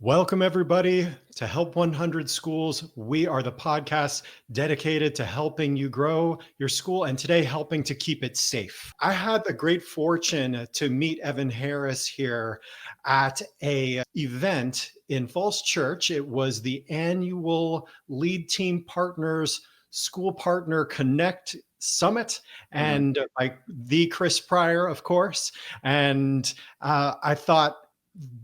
Welcome, everybody, to Help 100 Schools. We are the podcast dedicated to helping you grow your school and today helping to keep it safe. I had the great fortune to meet Evan Harris here at a event in Falls Church. It was the annual Lead Team Partners School Partner Connect Summit, and by the Chris Pryor, of course. And I thought,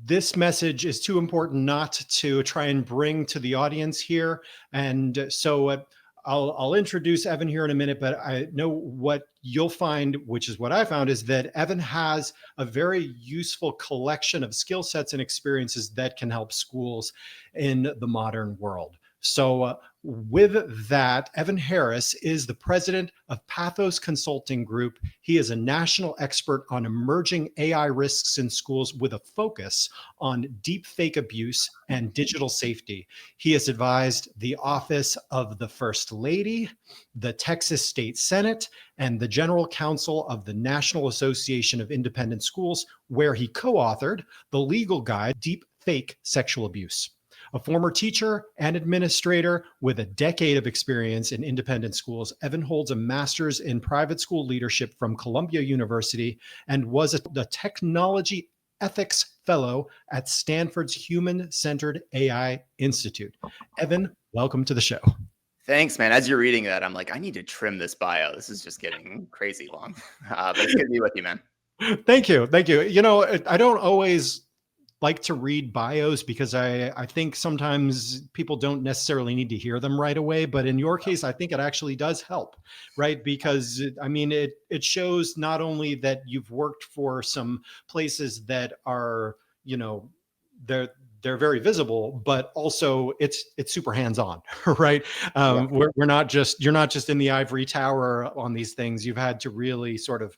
this message is too important not to try and bring to the audience here. And so I'll introduce Evan here in a minute, but I know what you'll find, which is what I found, is that Evan has a very useful collection of skill sets and experiences that can help schools in the modern world. So with that, Evan Harris is the president of Pathos Consulting Group. He is a national expert on emerging AI risks in schools with a focus on deep fake abuse and digital safety. He has advised the Office of the First Lady, the Texas State Senate, and the General Counsel of the National Association of Independent Schools, where he co-authored the legal guide, Deep Fake Sexual Abuse. A former teacher and administrator with a decade of experience in independent schools, Evan holds a master's in private school leadership from Columbia University and was a technology ethics fellow at Stanford's Human-Centered AI Institute. Evan, welcome to the show. Thanks, man. As you're reading that, I'm like, I need to trim this bio. This is just getting crazy long. But it's good to be with you, man. Thank you. Thank you. You know, I don't always like to read bios because I think sometimes people don't necessarily need to hear them right away. But in your case, I think it actually does help, right? Because I mean, it shows not only that you've worked for some places that are, you know, they're very visible, but also it's super hands-on, right? You're not just in the ivory tower on these things. You've had to really sort of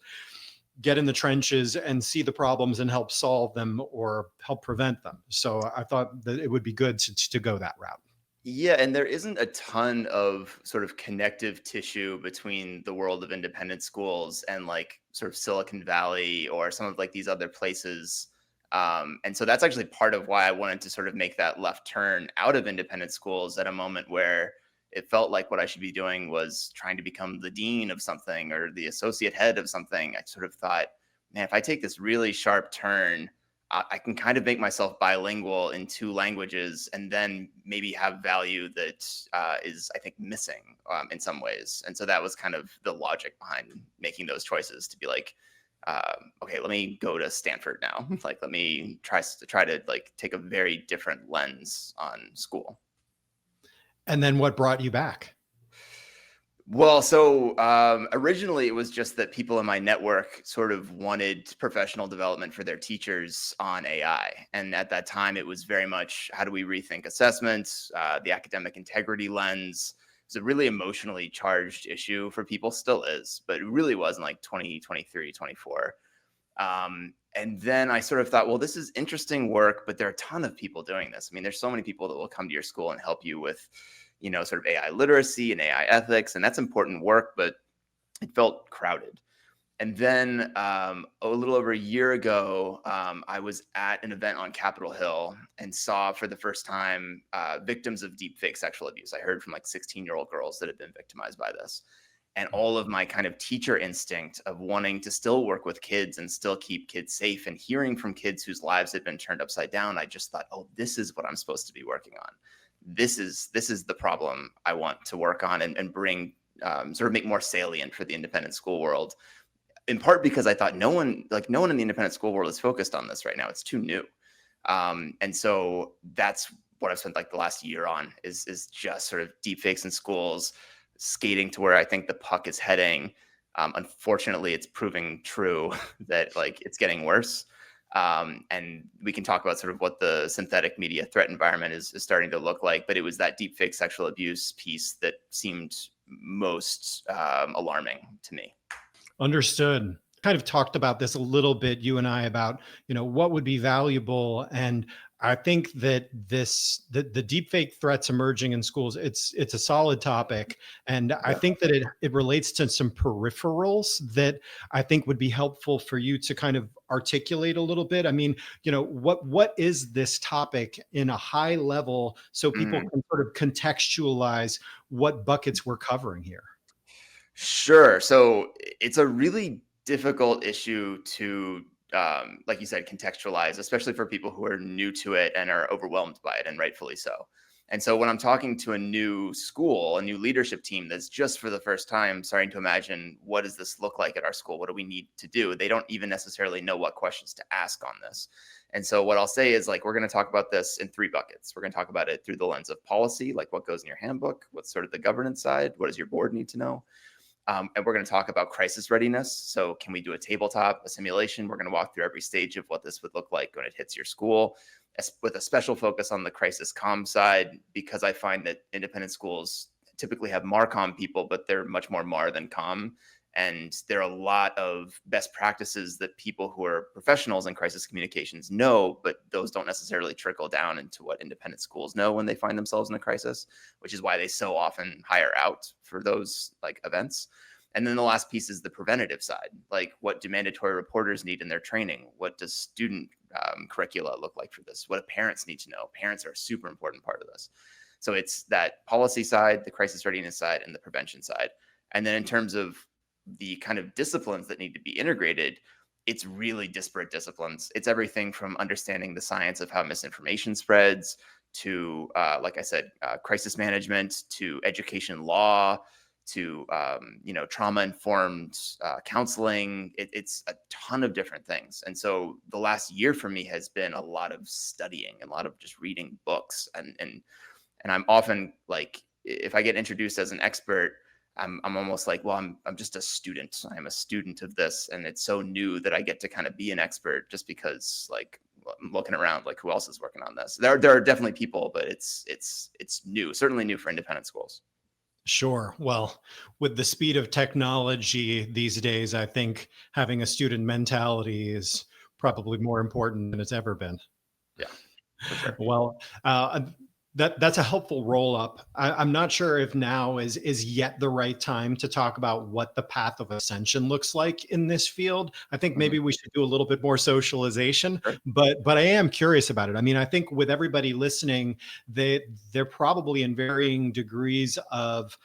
get in the trenches and see the problems and help solve them or help prevent them. So I thought that it would be good to go that route. Yeah, and there isn't a ton of sort of connective tissue between the world of independent schools and like sort of Silicon Valley or some of like these other places. And so that's actually part of why I wanted to sort of make that left turn out of independent schools at a moment where it felt like what I should be doing was trying to become the dean of something or the associate head of something. I sort of thought, man, if I take this really sharp turn, I can kind of make myself bilingual in two languages and then maybe have value that is, I think, missing in some ways. And so that was kind of the logic behind making those choices, to be like, okay, let me go to Stanford now. Like, let me try to like take a very different lens on school. And then what brought you back? Well, so originally it was just that people in my network sort of wanted professional development for their teachers on AI. And at that time, it was very much, how do we rethink assessments, the academic integrity lens. It's a really emotionally charged issue for people, still is, but it really was in like 2023, 24. And then I sort of thought, well, this is interesting work, but there are a ton of people doing this. I mean, there's so many people that will come to your school and help you with, you know, sort of AI literacy and AI ethics. And that's important work, but it felt crowded. And then a little over a year ago, I was at an event on Capitol Hill and saw for the first time victims of deepfake sexual abuse. I heard from like 16-year-old girls that had been victimized by this. And all of my kind of teacher instinct of wanting to still work with kids and still keep kids safe and hearing from kids whose lives had been turned upside down, I just thought, oh, this is what I'm supposed to be working on. This is the problem I want to work on and bring, sort of make more salient for the independent school world. In part because I thought no one in the independent school world is focused on this right now. It's too new. And so that's what I've spent like the last year on is just sort of deepfakes in schools, skating to where I think the puck is heading. Unfortunately, it's proving true that like it's getting worse. And we can talk about sort of what the synthetic media threat environment is starting to look like. But it was that deepfake sexual abuse piece that seemed most alarming to me. Understood. Kind of talked about this a little bit, you and I, about, you know, what would be valuable. And I think that the deepfake threats emerging in schools, it's a solid topic. And I Yeah. think that it relates to some peripherals that I think would be helpful for you to kind of articulate a little bit. I mean, what is this topic in a high level so people Mhm. can sort of contextualize what buckets we're covering here? Sure. So it's a really difficult issue to, like you said, contextualize, especially for people who are new to it and are overwhelmed by it, and rightfully so. And so when I'm talking to a new school, a new leadership team that's just for the first time starting to imagine what does this look like at our school? What do we need to do? They don't even necessarily know what questions to ask on this. And so what I'll say is like, we're going to talk about this in three buckets. We're going to talk about it through the lens of policy, like what goes in your handbook, what's sort of the governance side, what does your board need to know? And we're going to talk about crisis readiness. So, can we do a tabletop, a simulation? We're going to walk through every stage of what this would look like when it hits your school, with a special focus on the crisis comm side, because I find that independent schools typically have MARCOM people, but they're much more MAR than COM. And there are a lot of best practices that people who are professionals in crisis communications know, but those don't necessarily trickle down into what independent schools know when they find themselves in a crisis, which is why they so often hire out for those like events. And then the last piece is the preventative side. Like, what do mandatory reporters need in their training? What does student curricula look like for this? What do parents need to know? Parents are a super important part of this. So it's that policy side, the crisis readiness side, and the prevention side. And then in terms of the kind of disciplines that need to be integrated, it's really disparate disciplines. It's everything from understanding the science of how misinformation spreads to, like I said, crisis management, to education law, to trauma informed counseling. It's a ton of different things. And so the last year for me has been a lot of studying and a lot of just reading books. And I'm often like, if I get introduced as an expert, I'm almost like, well, I'm just a student. I'm a student of this, and it's so new that I get to kind of be an expert just because, like, I'm looking around, like, who else is working on this? There are definitely people, but it's new, certainly new for independent schools. Sure. Well, with the speed of technology these days, I think having a student mentality is probably more important than it's ever been. Yeah, for sure. Well, that's a helpful roll up. I'm not sure if now is yet the right time to talk about what the path of ascension looks like in this field. I think Mhm. maybe we should do a little bit more socialization, Sure. but I am curious about it. I mean, I think with everybody listening, they're probably in varying degrees of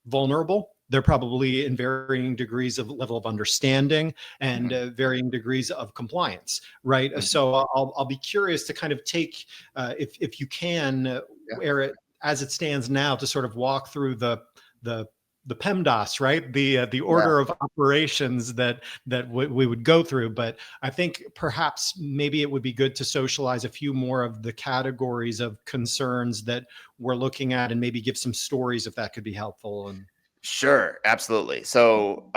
vulnerable. They're probably in varying degrees of level of understanding and Mhm. varying degrees of compliance, right? Mhm. So I'll be curious to kind of take, if you can, Yeah. where it as it stands now, to sort of walk through the the PEMDAS, right? The Yeah. order of operations that we would go through. But I think perhaps maybe it would be good to socialize a few more of the categories of concerns that we're looking at, and maybe give some stories if that could be helpful. And Sure. Absolutely. So,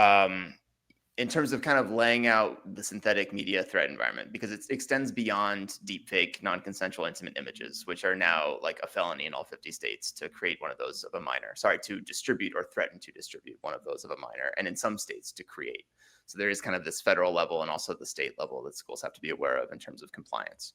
in terms of kind of laying out the synthetic media threat environment, because it extends beyond deepfake, non-consensual intimate images, which are now like a felony in all 50 states to create one of those of a minor. Sorry, to distribute or threaten to distribute one of those of a minor, and in some states to create. So there is kind of this federal level and also the state level that schools have to be aware of in terms of compliance.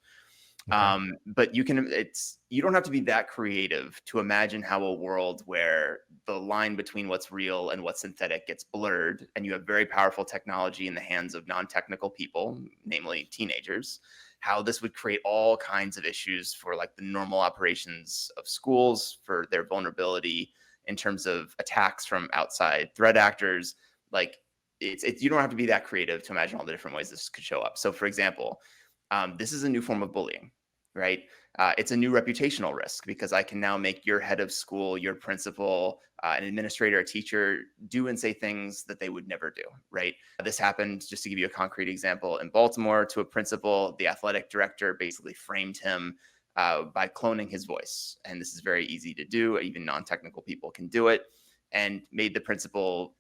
okay. But you don't have to be that creative to imagine how a world where the line between what's real and what's synthetic gets blurred, and you have very powerful technology in the hands of non-technical people, namely teenagers, how this would create all kinds of issues for like the normal operations of schools, for their vulnerability in terms of attacks from outside threat actors. Like, you don't have to be that creative to imagine all the different ways this could show up. So, for example, this is a new form of bullying, right? It's a new reputational risk because I can now make your head of school, your principal, an administrator, a teacher do and say things that they would never do, right? This happened, just to give you a concrete example, in Baltimore to a principal. The athletic director basically framed him by cloning his voice. And this is very easy to do. Even non-technical people can do it. And made the principal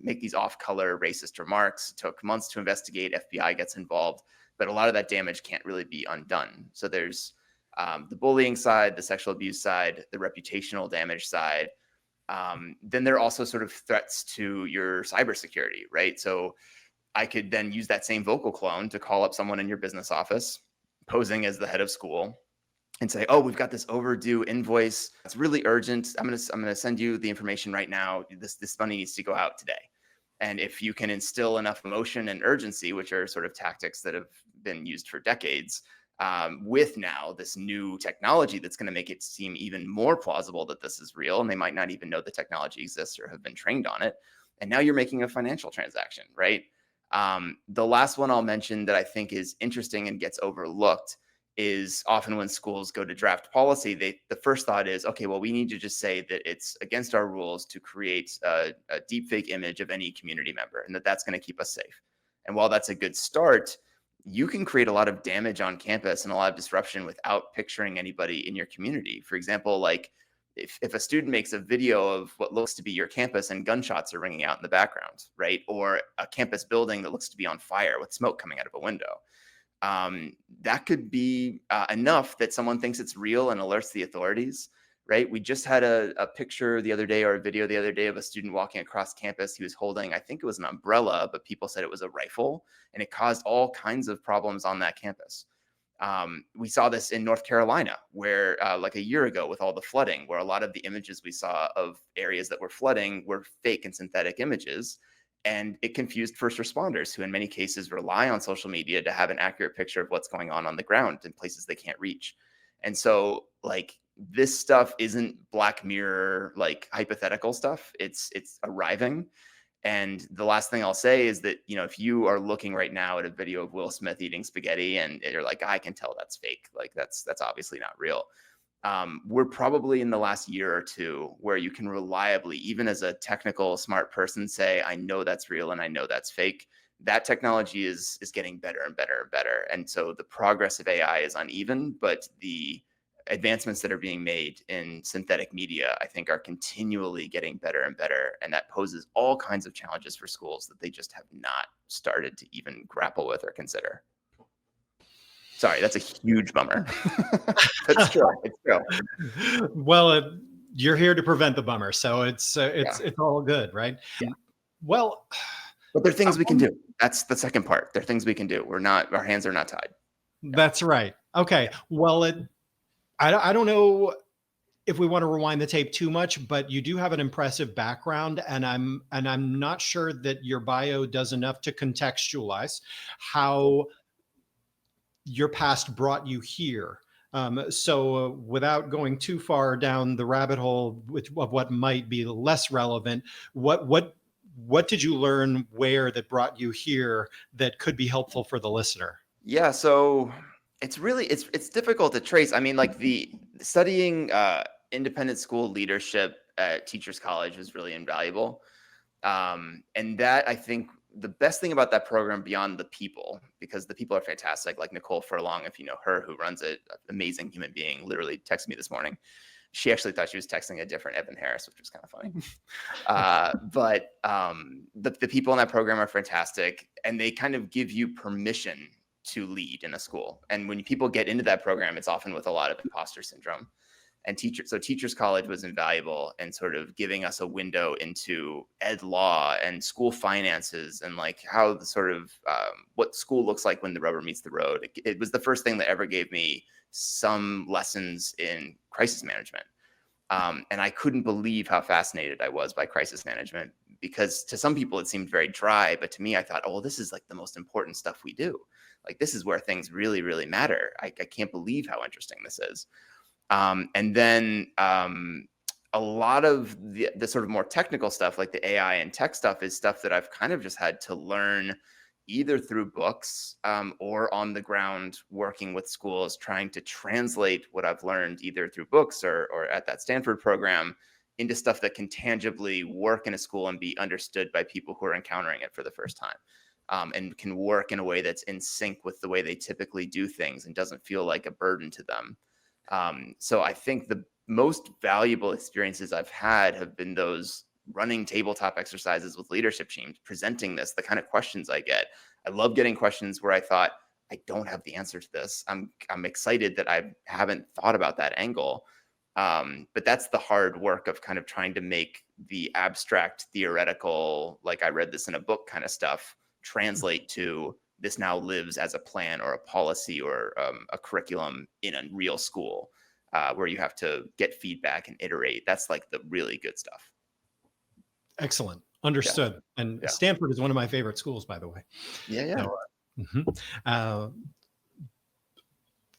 make these off-color racist remarks. It took months to investigate. FBI gets involved, but a lot of that damage can't really be undone. So there's the bullying side, the sexual abuse side, the reputational damage side. Then there are also sort of threats to your cybersecurity, right? So I could then use that same vocal clone to call up someone in your business office, posing as the head of school and say, "Oh, we've got this overdue invoice. It's really urgent. I'm gonna send you the information right now. This money needs to go out today." And if you can instill enough emotion and urgency, which are sort of tactics that have been used for decades, with now this new technology that's going to make it seem even more plausible that this is real, and they might not even know the technology exists or have been trained on it. And now you're making a financial transaction, right? The last one I'll mention that I think is interesting and gets overlooked is often when schools go to draft policy, the first thought is, okay, well, we need to just say that it's against our rules to create a deep fake image of any community member, and that's going to keep us safe. And while that's a good start, you can create a lot of damage on campus and a lot of disruption without picturing anybody in your community. For example, like if a student makes a video of what looks to be your campus and gunshots are ringing out in the background, right? Or a campus building that looks to be on fire with smoke coming out of a window, that could be enough that someone thinks it's real and alerts the authorities, right? We just had a picture the other day, or a video the other day, of a student walking across campus. He was holding, I think it was an umbrella, but people said it was a rifle, and it caused all kinds of problems on that campus. We saw this in North Carolina, where like a year ago with all the flooding, where a lot of the images we saw of areas that were flooding were fake and synthetic images. And it confused first responders, who in many cases rely on social media to have an accurate picture of what's going on the ground in places they can't reach. And so, like, this stuff isn't Black Mirror, like, hypothetical stuff. It's arriving. And the last thing I'll say is that, if you are looking right now at a video of Will Smith eating spaghetti and you're like, I can tell that's fake, like that's obviously not real. We're probably in the last year or two where you can reliably, even as a technical smart person, say, I know that's real and I know that's fake. That technology is getting better and better and better. And so the progress of AI is uneven, but the advancements that are being made in synthetic media, I think, are continually getting better and better. And that poses all kinds of challenges for schools that they just have not started to even grapple with or consider. Sorry, that's a huge bummer. That's true. It's true. Well, you're here to prevent the bummer, so it's all good, right? Yeah. Well, but there are things we can do. That's the second part. There are things we can do. Our hands are not tied. That's right. Okay. Well, I don't know if we want to rewind the tape too much, but you do have an impressive background, and I'm not sure that your bio does enough to contextualize how your past brought you here. So without going too far down the rabbit hole of what might be less relevant, what did you learn where that brought you here that could be helpful for the listener? Yeah, so it's difficult to trace. I mean, like, the studying independent school leadership at Teachers College was really invaluable. And that, I think, the best thing about that program, beyond the people, because the people are fantastic, like Nicole Furlong, if you know her, who runs it, amazing human being, literally texted me this morning. She actually thought she was texting a different Evan Harris, which was kind of funny. But the people in that program are fantastic, and they kind of give you permission to lead in a school. And when people get into that program, it's often with a lot of imposter syndrome. And Teachers College was invaluable in sort of giving us a window into ed law and school finances, and like how the sort of what school looks like when the rubber meets the road. It was the first thing that ever gave me some lessons in crisis management. And I couldn't believe how fascinated I was by crisis management, because to some people it seemed very dry, but to me, I thought, oh, this is like the most important stuff we do. Like, this is where things really, really matter. I can't believe how interesting this is. And then a lot of the sort of more technical stuff, like the AI and tech stuff, is stuff that I've kind of just had to learn either through books or on the ground working with schools, trying to translate what I've learned either through books or at that Stanford program into stuff that can tangibly work in a school and be understood by people who are encountering it for the first time. And can work in a way that's in sync with the way they typically do things and doesn't feel like a burden to them. So I think the most valuable experiences I've had have been those running tabletop exercises with leadership teams, presenting this, the kind of questions I get. I love getting questions where I thought, I don't have the answer to this. I'm excited that I haven't thought about that angle. But that's the hard work of kind of trying to make the abstract theoretical, like I read this in a book kind of stuff, translate to this now lives as a plan or a policy or a curriculum in a real school where you have to get feedback and iterate. That's like the really good stuff. Excellent. Yeah. Understood. And Yeah. Stanford is one of my favorite schools, by the way. Yeah. Yeah. So, mhm. Uh,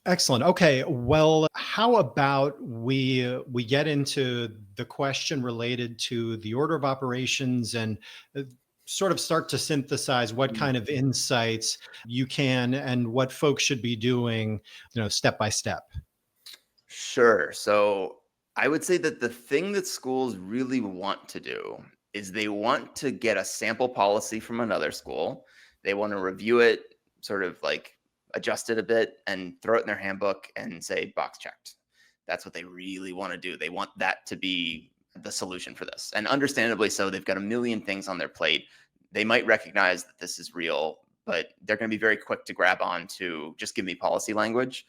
Excellent. Okay. Well, how about we get into the question related to the order of operations and uh, sort of start to synthesize what Mm. kind of insights you can and what folks should be doing, step by step. Sure. So I would say that the thing that schools really want to do is they want to get a sample policy from another school. They want to review it, sort of like adjust it a bit and throw it in their handbook and say box checked. That's what they really want to do. They want that to be the solution for this. And understandably so, they've got a million things on their plate. They might recognize that this is real, but they're going to be very quick to grab on to just give me policy language.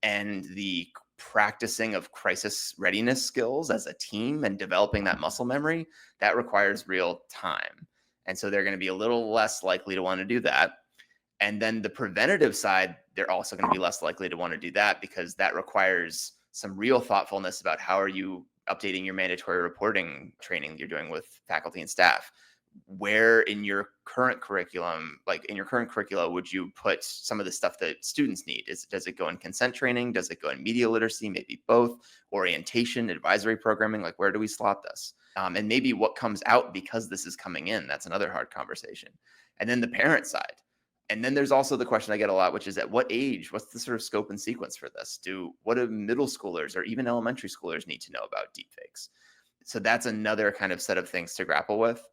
And the practicing of crisis readiness skills as a team and developing that muscle memory, that requires real time. And so they're going to be a little less likely to want to do that. And then the preventative side, they're also going to be less likely to want to do that because that requires some real thoughtfulness about how are you updating your mandatory reporting training that you're doing with faculty and staff. Where in your current curriculum, like in your current curricula, would you put some of the stuff that students need? Does it go in consent training? Does it go in media literacy? Maybe both. Orientation, advisory programming, like where do we slot this? And maybe what comes out because this is coming in. That's another hard conversation. And then the parent side. And then there's also the question I get a lot, which is at what age, what's the sort of scope and sequence for this? What do middle schoolers or even elementary schoolers need to know about deepfakes? So that's another kind of set of things to grapple with.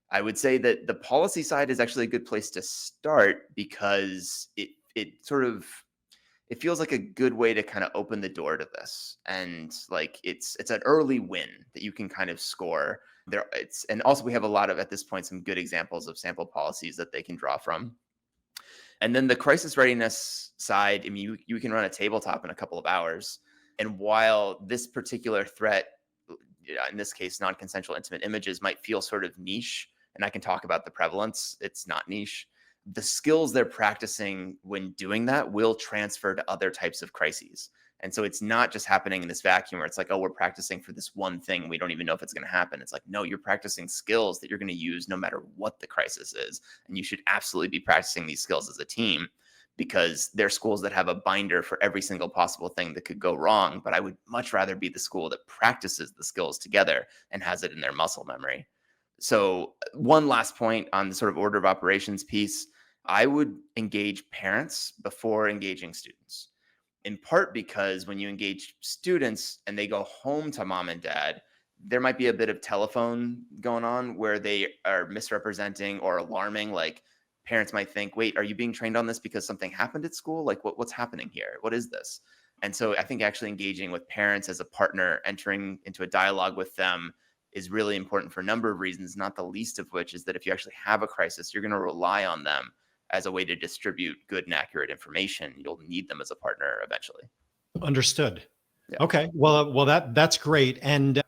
I would say that the policy side is actually a good place to start because it sort of it feels like a good way to kind of open the door to this. And like it's an early win that you can kind of score there. And also we have a lot of at this point some good examples of sample policies that they can draw from. And then the crisis readiness side, I mean, you can run a tabletop in a couple of hours. And while this particular threat, in this case, non-consensual intimate images might feel sort of niche, and I can talk about the prevalence, it's not niche. The skills they're practicing when doing that will transfer to other types of crises. And so it's not just happening in this vacuum where it's like, oh, we're practicing for this one thing. We don't even know if it's going to happen. It's like, no, you're practicing skills that you're going to use no matter what the crisis is. And you should absolutely be practicing these skills as a team because there are schools that have a binder for every single possible thing that could go wrong. But I would much rather be the school that practices the skills together and has it in their muscle memory. So one last point on the sort of order of operations piece, I would engage parents before engaging students. In part because when you engage students and they go home to mom and dad, there might be a bit of telephone going on where they are misrepresenting or alarming. Like parents might think, wait, are you being trained on this because something happened at school? Like what's happening here? What is this? And so I think actually engaging with parents as a partner, entering into a dialogue with them is really important for a number of reasons, not the least of which is that if you actually have a crisis, you're going to rely on them as a way to distribute good and accurate information. You'll need them as a partner eventually. Understood. Yeah. Okay. Well, that's great. And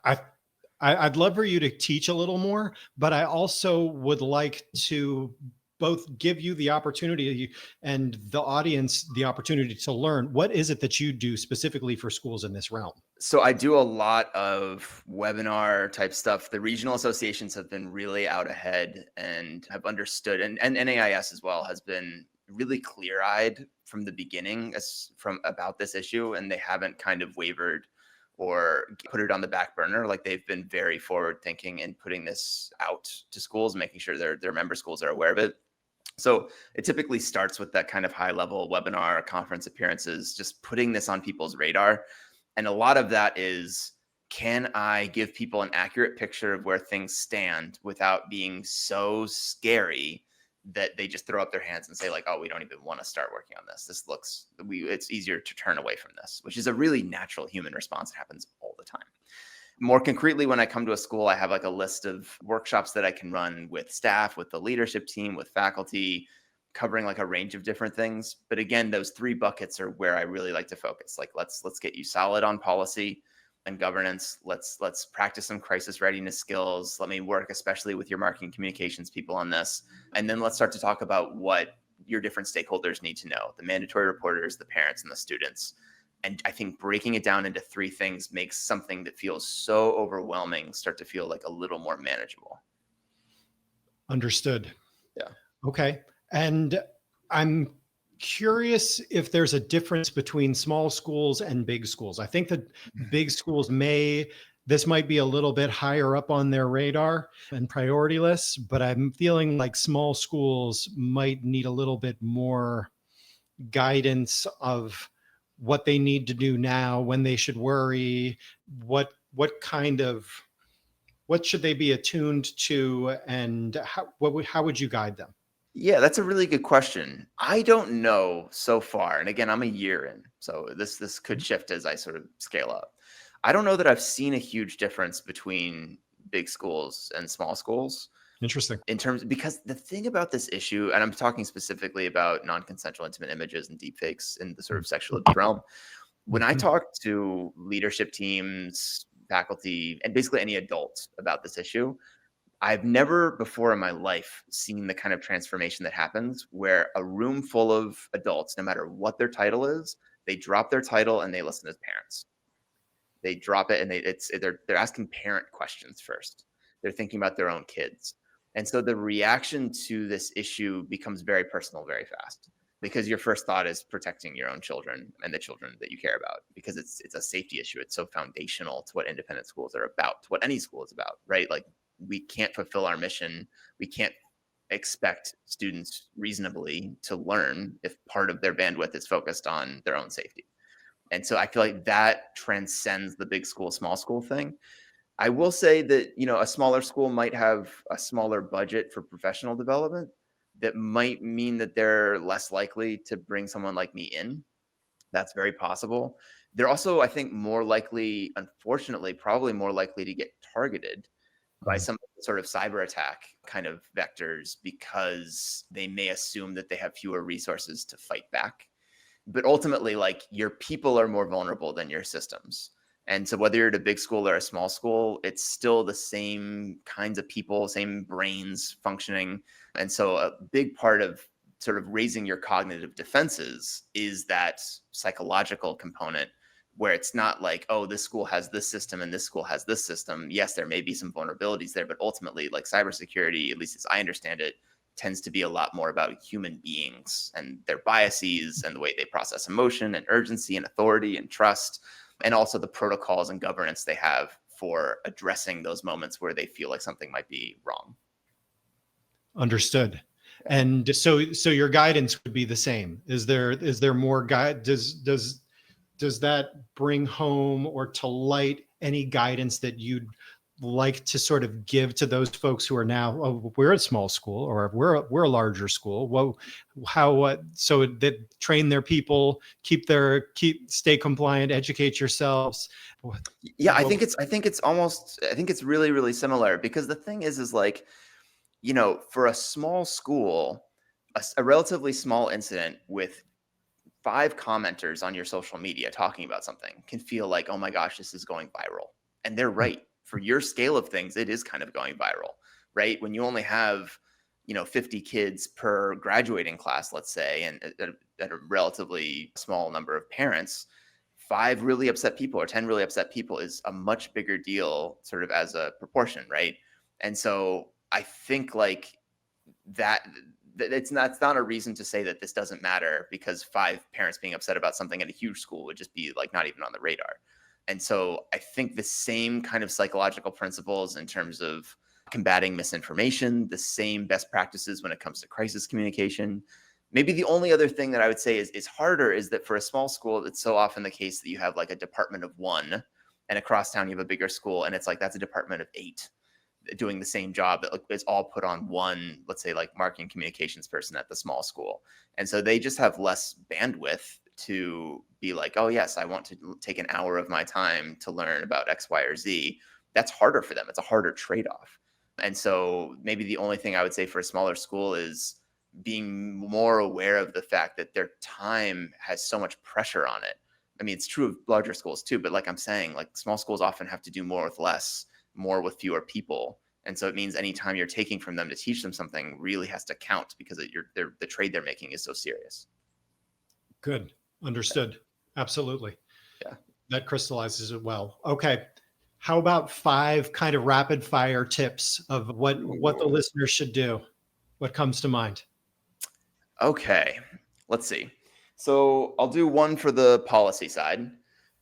I'd love for you to teach a little more, but I also would like to both give you the opportunity and the audience the opportunity to learn what is it that you do specifically for schools in this realm. So I do a lot of webinar type stuff. The regional associations have been really out ahead and have understood, and NAIS as well has been really clear-eyed from the beginning about this issue, and they haven't kind of wavered or put it on the back burner. Like they've been very forward thinking in putting this out to schools, making sure their member schools are aware of it. So it typically starts with that kind of high level webinar, conference appearances, just putting this on people's radar. And a lot of that is, can I give people an accurate picture of where things stand without being so scary that they just throw up their hands and say like, oh, we don't even want to start working on this. It's easier to turn away from this, which is a really natural human response. It happens all the time. More concretely, when I come to a school, I have like a list of workshops that I can run with staff, with the leadership team, with faculty, covering like a range of different things. But again, those three buckets are where I really like to focus. Like, let's get you solid on policy and governance. Let's practice some crisis readiness skills. Let me work especially with your marketing communications people on this. And then let's start to talk about what your different stakeholders need to know: the mandatory reporters, the parents, and the students. And I think breaking it down into three things makes something that feels so overwhelming start to feel like a little more manageable. Understood. Yeah. Okay. And I'm curious if there's a difference between small schools and big schools. I think that big schools this might be a little bit higher up on their radar and priority lists, but I'm feeling like small schools might need a little bit more guidance of what they need to do now, when they should worry, what kind of what should they be attuned to, and how would you guide them? Yeah, that's a really good question. I don't know so far. And again, I'm a year in, so this could shift as I sort of scale up. I don't know that I've seen a huge difference between big schools and small schools Interesting. in terms, because the thing about this issue, and I'm talking specifically about non-consensual intimate images and deepfakes in the sort of sexual abuse realm. When I Mhm. talk to leadership teams, faculty, and basically any adults about this issue, I've never before in my life seen the kind of transformation that happens where a room full of adults, no matter what their title is, they drop their title and they listen as parents. They drop it and they're asking parent questions first. They're thinking about their own kids. And so the reaction to this issue becomes very personal very fast, because your first thought is protecting your own children and the children that you care about, because it's a safety issue. It's so foundational to what independent schools are about, to what any school is about, right? Like, we can't fulfill our mission. We can't expect students reasonably to learn if part of their bandwidth is focused on their own safety. And so I feel like that transcends the big school, small school thing. I will say that, a smaller school might have a smaller budget for professional development. That might mean that they're less likely to bring someone like me in. That's very possible. They're also, I think, more likely, unfortunately, probably more likely to get targeted by Mhm. some sort of cyber attack kind of vectors, because they may assume that they have fewer resources to fight back. But ultimately, like, your people are more vulnerable than your systems. And so whether you're at a big school or a small school, it's still the same kinds of people, same brains functioning. And so a big part of sort of raising your cognitive defenses is that psychological component, where it's not like, oh, this school has this system and this school has this system. Yes, there may be some vulnerabilities there, but ultimately, like, cybersecurity, at least as I understand it, tends to be a lot more about human beings and their biases and the way they process emotion and urgency and authority and trust, and also the protocols and governance they have for addressing those moments where they feel like something might be wrong. Understood. Yeah. And so your guidance would be the same. Is there more guide? Does that bring home or to light any guidance that you'd like to sort of give to those folks who are now, oh, we're a small school or we're a larger school? Well, so that train their people, stay compliant, educate yourselves. Yeah, I What, think it's really, really similar, because the thing is like, for a small school, a relatively small incident with 5 commenters on your social media talking about something can feel like, oh my gosh, this is going viral. And they're right. For your scale of things, it is kind of going viral, right? When you only have, 50 kids per graduating class, let's say, and at a relatively small number of parents, 5 really upset people or 10 really upset people is a much bigger deal, sort of as a proportion, right? And so I think, like, that it's not a reason to say that this doesn't matter, because 5 parents being upset about something at a huge school would just be like not even on the radar. And so I think the same kind of psychological principles in terms of combating misinformation, the same best practices when it comes to crisis communication. Maybe the only other thing that I would say is harder is that for a small school, it's so often the case that you have like a department of 1, and across town you have a bigger school, and it's like that's a department of 8 doing the same job that, like, is all put on one, let's say, like, marketing communications person at the small school. And so they just have less bandwidth to be like, oh yes, I want to take an hour of my time to learn about X, Y, or Z. That's harder for them. It's a harder trade-off. And so maybe the only thing I would say for a smaller school is being more aware of the fact that their time has so much pressure on it. I mean, it's true of larger schools too, but like I'm saying, like, small schools often have to do more with less, more with fewer people. And so it means anytime you're taking from them to teach them something really has to count because the trade they're making is so serious. Good. Understood. Absolutely. Yeah. That crystallizes it well. Okay. How about 5 kind of rapid fire tips of what the Ooh. listener should do? What comes to mind? Okay, let's see. So I'll do one for the policy side.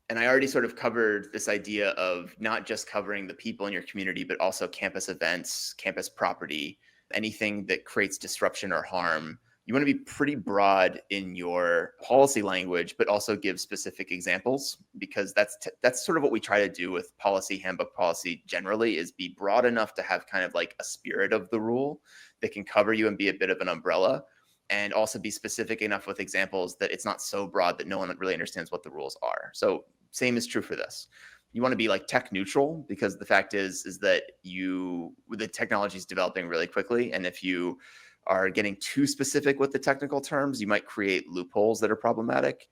And I already sort of covered this idea of not just covering the people in your community, but also campus events, campus property, anything that creates disruption or harm. You want to be pretty broad in your policy language, but also give specific examples, because that's sort of what we try to do with policy, handbook policy generally, is be broad enough to have kind of like a spirit of the rule that can cover you and be a bit of an umbrella, and also be specific enough with examples that it's not so broad that no one really understands what the rules are. So same is true for this. You want to be like tech neutral, because the fact is that the technology is developing really quickly, and if you are getting too specific with the technical terms, you might create loopholes that are problematic.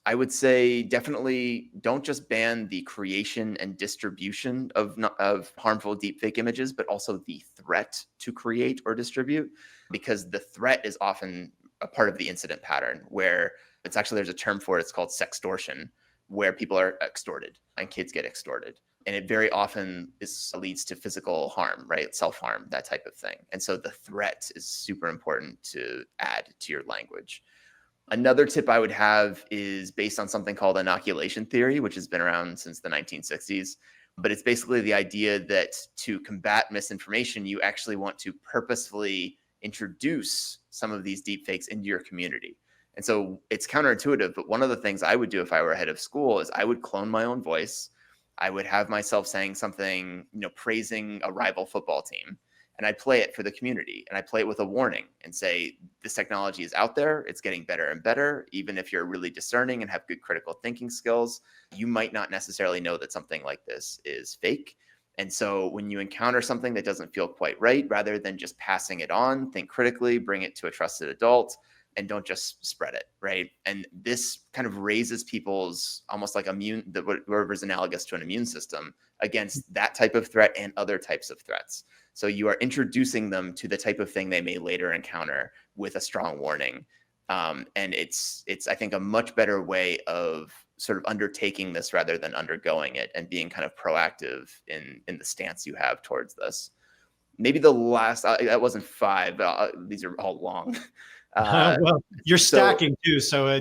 I would say definitely don't just ban the creation and distribution of harmful deepfake images, but also the threat to create or distribute, because the threat is often a part of the incident pattern, where there's a term for it. It's called sextortion, where people are extorted and kids get extorted. And it very often leads to physical harm, right? Self-harm, that type of thing. And so the threat is super important to add to your language. Another tip I would have is based on something called inoculation theory, which has been around since the 1960s. But it's basically the idea that to combat misinformation, you actually want to purposefully introduce some of these deepfakes into your community. And so it's counterintuitive, but one of the things I would do if I were head of school is I would clone my own voice. I would have myself saying something, praising a rival football team, and I'd play it for the community, and I play it with a warning and say, this technology is out there. It's getting better and better. Even if you're really discerning and have good critical thinking skills, you might not necessarily know that something like this is fake. And so when you encounter something that doesn't feel quite right, rather than just passing it on, think critically, bring it to a trusted adult, and don't just spread it, right? And this kind of raises people's almost like whatever's analogous to an immune system against that type of threat and other types of threats. So you are introducing them to the type of thing they may later encounter with a strong warning. And it's I think a much better way of sort of undertaking this rather than undergoing it, and being kind of proactive in the stance you have towards this. Maybe the last, that wasn't 5, but these are all long. Well, you're stacking too, so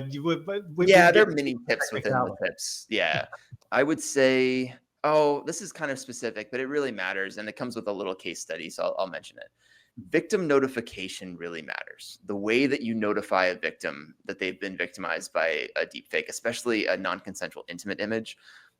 we Yeah, there get are many tips within the technicality. tips. Yeah. I would say, this is kind of specific, but it really matters. And it comes with a little case study. So I'll mention it. Victim notification really matters. The way that you notify a victim that they've been victimized by a deepfake, especially a non-consensual intimate image.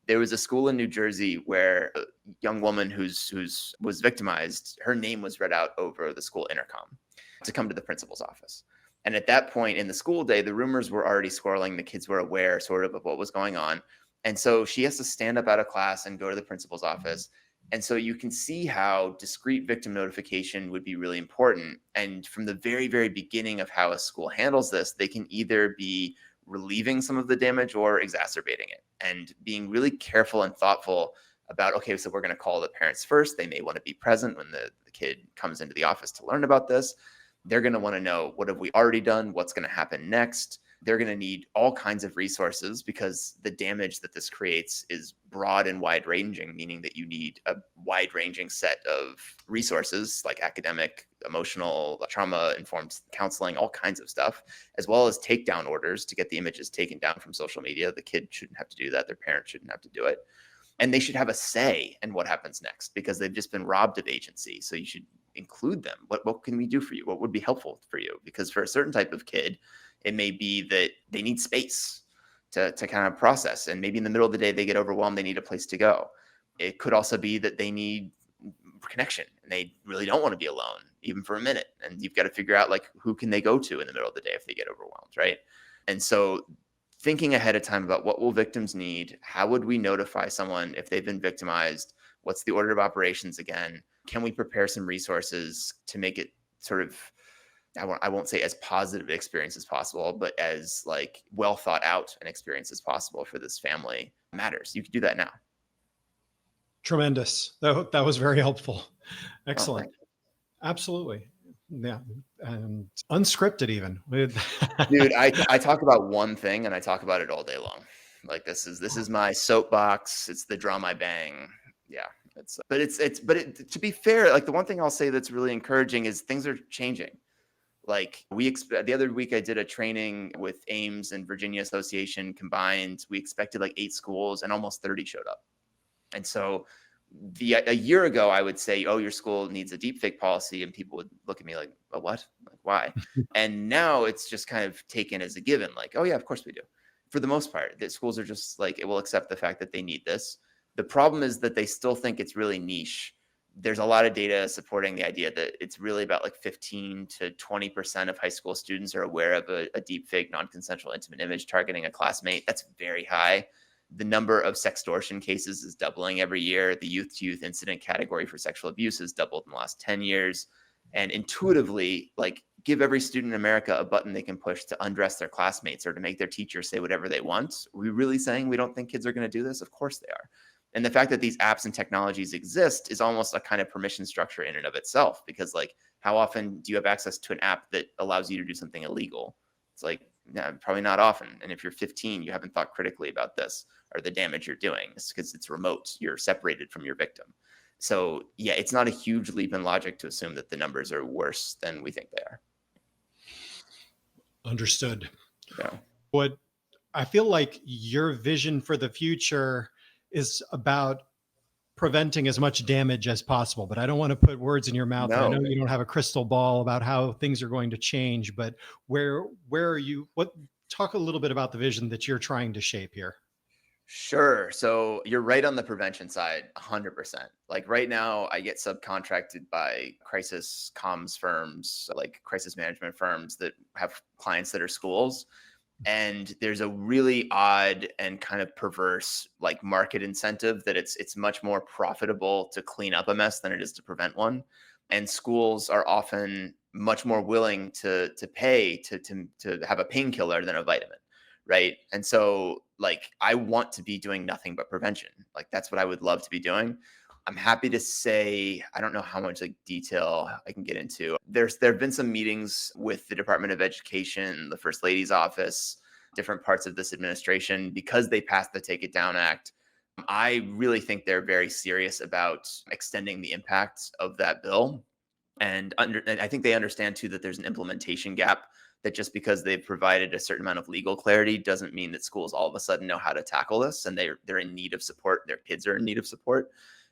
There was a school in New Jersey where a young woman who's was victimized, her name was read out over the school intercom to come to the principal's office. And at that point in the school day, the rumors were already swirling. The kids were aware sort of what was going on. And so she has to stand up out of class and go to the principal's office. And so you can see how discrete victim notification would be really important. And from the very, very beginning of how a school handles this, they can either be relieving some of the damage or exacerbating it, and being really careful and thoughtful about, okay, so we're going to call the parents first. They may want to be present when the kid comes into the office to learn about this. They're going to want to know, what have we already done? What's going to happen next? They're going to need all kinds of resources, because the damage that this creates is broad and wide ranging, meaning that you need a wide ranging set of resources like academic, emotional, trauma informed counseling, all kinds of stuff, as well as takedown orders to get the images taken down from social media. The kid shouldn't have to do that. Their parents shouldn't have to do it. And they should have a say in what happens next, because they've just been robbed of agency. So you should include them. What can we do for you? What would be helpful for you? Because for a certain type of kid, it may be that they need space to kind of process. And maybe in the middle of the day, they get overwhelmed. They need a place to go. It could also be that they need connection and they really don't want to be alone, even for a minute. And you've got to figure out, like, who can they go to in the middle of the day if they get overwhelmed, right? And so thinking ahead of time about what will victims need, how would we notify someone if they've been victimized, what's the order of operations again? Can we prepare some resources to make it sort of, I won't say as positive an experience as possible, but as like well thought out an experience as possible for this family matters. You can do that now. Tremendous. That was very helpful. Oh, Excellent. thanks. Absolutely. Yeah. And unscripted even. With Dude, I talk about one thing and I talk about it all day long. Like this is my soapbox. It's the drum I bang. Yeah. To be fair, like the one thing I'll say that's really encouraging is things are changing. Like we expect the other week I did a training with Ames and Virginia Association combined. We expected like 8 schools and almost 30 showed up. And so a year ago, I would say, "Oh, your school needs a deepfake policy," and people would look at me like, "A what? Like, why?" And now it's just kind of taken as a given, like, "Oh yeah, of course we do." For the most part, the schools are just like, it will accept the fact that they need this. The problem is that they still think it's really niche. There's a lot of data supporting the idea that it's really about like 15 to 20% of high school students are aware of a deepfake non-consensual intimate image targeting a classmate. That's very high. The number of sextortion cases is doubling every year. The youth to youth incident category for sexual abuse has doubled in the last 10 years. And intuitively, like, give every student in America a button they can push to undress their classmates or to make their teachers say whatever they want. Are we really saying we don't think kids are going to do this? Of course they are. And the fact that these apps and technologies exist is almost a kind of permission structure in and of itself, because like, how often do you have access to an app that allows you to do something illegal? It's like, yeah, probably not often. And if you're 15, you haven't thought critically about this or the damage you're doing. It's because it's remote. You're separated from your victim. So yeah, it's not a huge leap in logic to assume that the numbers are worse than we think they are. understood. So What I feel like your vision for the future is about preventing as much damage as possible, but I don't want to put words in your mouth. And I know no, you don't have a crystal ball about how things are going to change, but where are you? What talk a little bit about the vision that you're trying to shape here. sure. So you're right on the prevention side, 100%. Like right now, I get subcontracted by crisis comms firms, like crisis management firms that have clients that are schools. And there's a really odd and kind of perverse like market incentive that it's much more profitable to clean up a mess than it is to prevent one. And schools are often much more willing to pay to have a painkiller than a vitamin, right? And so like I want to be doing nothing but prevention. Like that's what I would love to be doing. I'm happy to say I don't know how much like detail I can get into. There have been some meetings with the Department of Education, the First Lady's office, different parts of this administration because they passed the Take It Down Act. I really think they're very serious about extending the impact of that bill. And I think they understand too that there's an implementation gap, that just because they've provided a certain amount of legal clarity doesn't mean that schools all of a sudden know how to tackle this, and they're in need of support. Their kids are in need of support.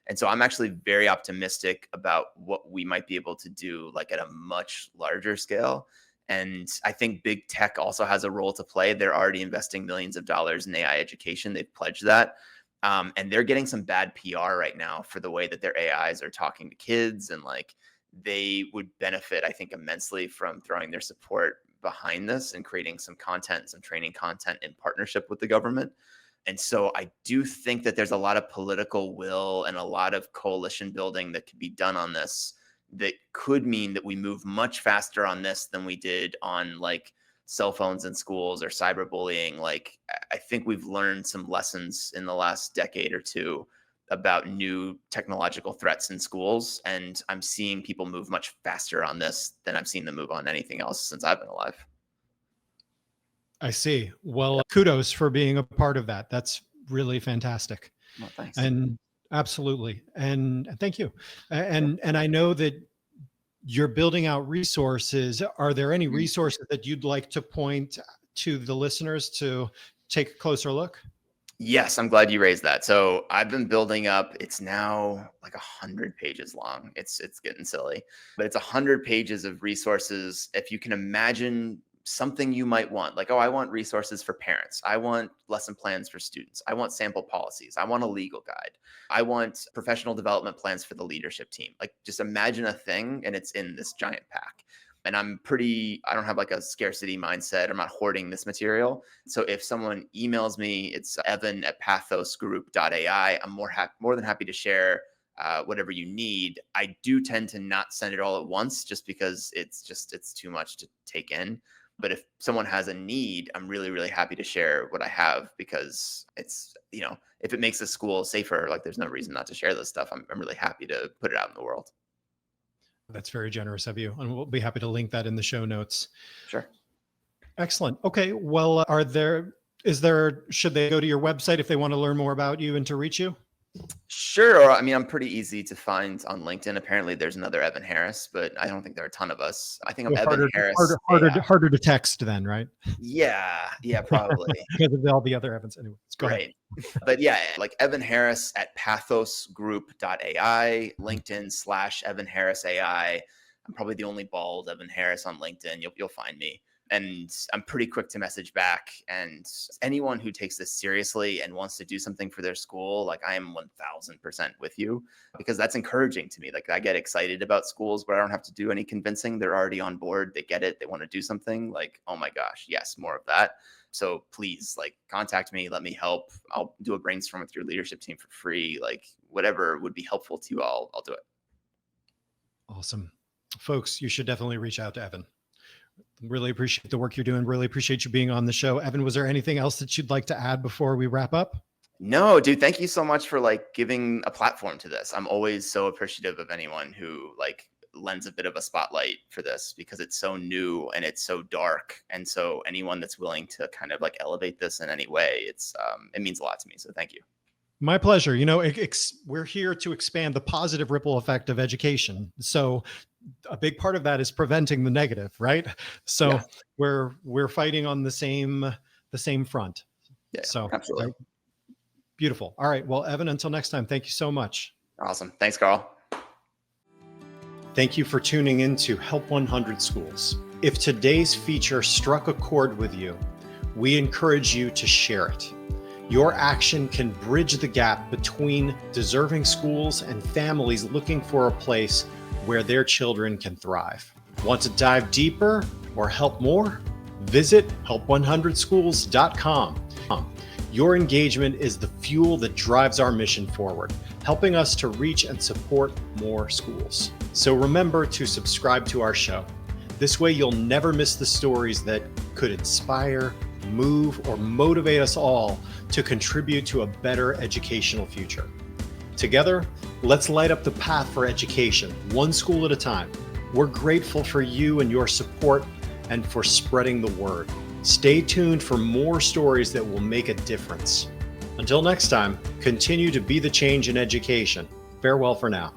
And so I'm actually very optimistic about what we might be able to do like at a much larger scale. And I think big tech also has a role to play. They're already investing millions of dollars in AI education. They've pledged that. And they're getting some bad PR right now for the way that their AIs are talking to kids. And like they would benefit, I think, immensely from throwing their support behind this and creating some content, some training content in partnership with the government. And so I do think that there's a lot of political will and a lot of coalition building that could be done on this that could mean that we move much faster on this than we did on like cell phones in schools or cyberbullying. Like I think we've learned some lessons in the last decade or two about new technological threats in schools. And I'm seeing people move much faster on this than I've seen them move on anything else since I've been alive. I see. Well, kudos for being a part of that. That's really fantastic. Well, thanks. And absolutely. And thank you. And I know that you're building out resources. Are there any Mhm. resources that you'd like to point to the listeners to take a closer look? Yes, I'm glad you raised that. So I've been building up. It's now like 100 pages long. It's getting silly, but it's 100 pages of resources. If you can imagine something you might want, like, oh, I want resources for parents. I want lesson plans for students. I want sample policies. I want a legal guide. I want professional development plans for the leadership team. Like, just imagine a thing, and it's in this giant pack. And I don't have like a scarcity mindset. I'm not hoarding this material. So if someone emails me, it's evan@pathosgroup.ai. I'm more than happy to share whatever you need. I do tend to not send it all at once just because it's too much to take in. But if someone has a need, I'm really, really happy to share what I have, because it's, if it makes the school safer, like there's no reason not to share this stuff. I'm really happy to put it out in the world. That's very generous of you. And we'll be happy to link that in the show notes. Sure. Excellent. Okay. Well, should they go to your website if they want to learn more about you and to reach you? Sure. I mean, I'm pretty easy to find on LinkedIn. Apparently there's another Evan Harris, but I don't think there are a ton of us. I think I'm Well, Evan Harris. harder to text then, right? Yeah. Yeah, probably. Because of all the other Evans. Anyways, go ahead. Right. But yeah, like Evan Harris at pathosgroup.ai, LinkedIn /Evan Harris AI. I'm probably the only bald Evan Harris on LinkedIn. You'll find me. And I'm pretty quick to message back. And anyone who takes this seriously and wants to do something for their school, like I am 1000% with you, because that's encouraging to me. Like I get excited about schools where I don't have to do any convincing. They're already on board. They get it. They want to do something. Like, oh my gosh, yes, more of that. So please, like, contact me, let me help. I'll do a brainstorm with your leadership team for free. Like whatever would be helpful to you, I'll do it. Awesome. Folks, you should definitely reach out to Evan. Really appreciate the work you're doing. Really appreciate you being on the show. Evan, was there anything else that you'd like to add before we wrap up? No, dude, thank you so much for like giving a platform to this. I'm always so appreciative of anyone who like lends a bit of a spotlight for this, because it's so new and it's so dark. And so anyone that's willing to kind of like elevate this in any way, it means a lot to me. So thank you. My pleasure. We're here to expand the positive ripple effect of education. So a big part of that is preventing the negative, right? So Yeah. we're fighting on the same front. Yeah, So absolutely. Beautiful. All right. Well, Evan, until next time, thank you so much. Awesome. Thanks, Karl. Thank you for tuning in to Help 100 Schools. If today's feature struck a chord with you, we encourage you to share it. Your action can bridge the gap between deserving schools and families looking for a place where their children can thrive. Want to dive deeper or help more? Visit help100schools.com. Your engagement is the fuel that drives our mission forward, helping us to reach and support more schools. So remember to subscribe to our show. This way you'll never miss the stories that could inspire, move, or motivate us all to contribute to a better educational future. Together, let's light up the path for education, one school at a time. We're grateful for you and your support and for spreading the word. Stay tuned for more stories that will make a difference. Until next time, continue to be the change in education. Farewell for now.